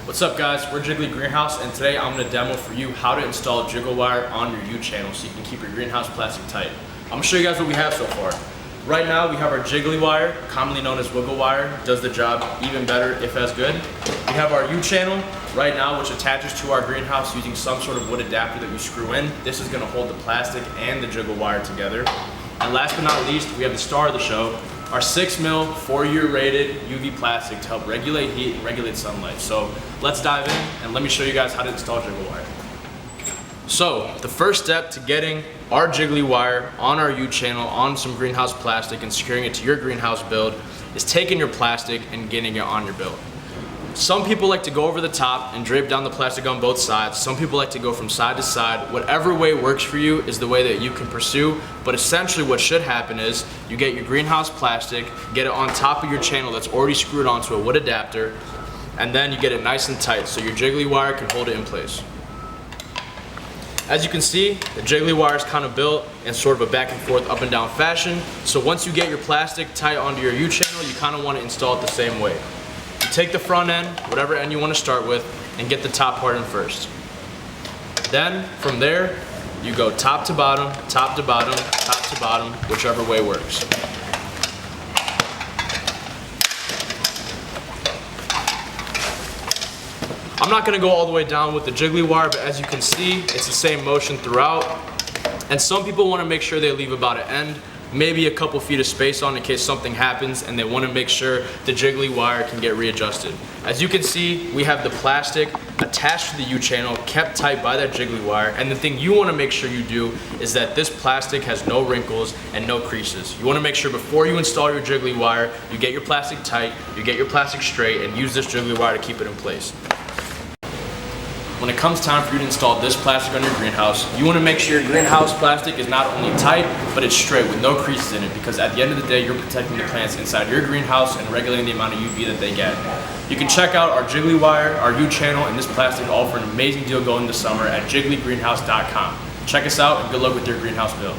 What's up guys, we're Jiggly Greenhouse and today I'm going to demo for you how to install Jiggly Wire on your U-channel so you can keep your greenhouse plastic tight. I'm going to show you guys what we have so far. Right now we have our Jiggly Wire, commonly known as wiggle wire, does the job even better if as good. We have our U-channel right now which attaches to our greenhouse using some sort of wood adapter that you screw in. This is going to hold the plastic and the Jiggly Wire together. And last but not least, we have the star of the show, our 6mm 4-year rated UV plastic to help regulate heat and regulate sunlight. So let's dive in and let me show you guys how to install Jiggly Wire. So the first step to getting our Jiggly Wire on our U-channel on some greenhouse plastic and securing it to your greenhouse build is taking your plastic and getting it on your build. Some people like to go over the top and drape down the plastic on both sides. Some people like to go from side to side. Whatever way works for you is the way that you can pursue. But essentially what should happen is you get your greenhouse plastic, get it on top of your channel that's already screwed onto a wood adapter, and then you get it nice and tight so your Jiggly Wire can hold it in place. As you can see, the Jiggly Wire is kind of built in sort of a back and forth, up and down fashion. So once you get your plastic tight onto your U-channel, you kind of want to install it the same way. You take the front end, whatever end you want to start with, and get the top part in first. Then, from there, you go top to bottom, top to bottom, top to bottom, whichever way works. I'm not going to go all the way down with the Jiggly Wire, but as you can see, it's the same motion throughout. And some people want to make sure they leave about an end, maybe a couple feet of space on in case something happens and they want to make sure the Jiggly Wire can get readjusted. As you can see, we have the plastic attached to the U-channel, kept tight by that Jiggly Wire, and the thing you want to make sure you do is that this plastic has no wrinkles and no creases. You want to make sure before you install your Jiggly Wire, you get your plastic tight, you get your plastic straight, and use this Jiggly Wire to keep it in place. When it comes time for you to install this plastic on your greenhouse, you want to make sure your greenhouse plastic is not only tight, but it's straight with no creases in it, because at the end of the day, you're protecting the plants inside your greenhouse and regulating the amount of UV that they get. You can check out our Jiggly Wire, our U-channel, and this plastic all for an amazing deal going this summer at jigglygreenhouse.com. Check us out and good luck with your greenhouse build.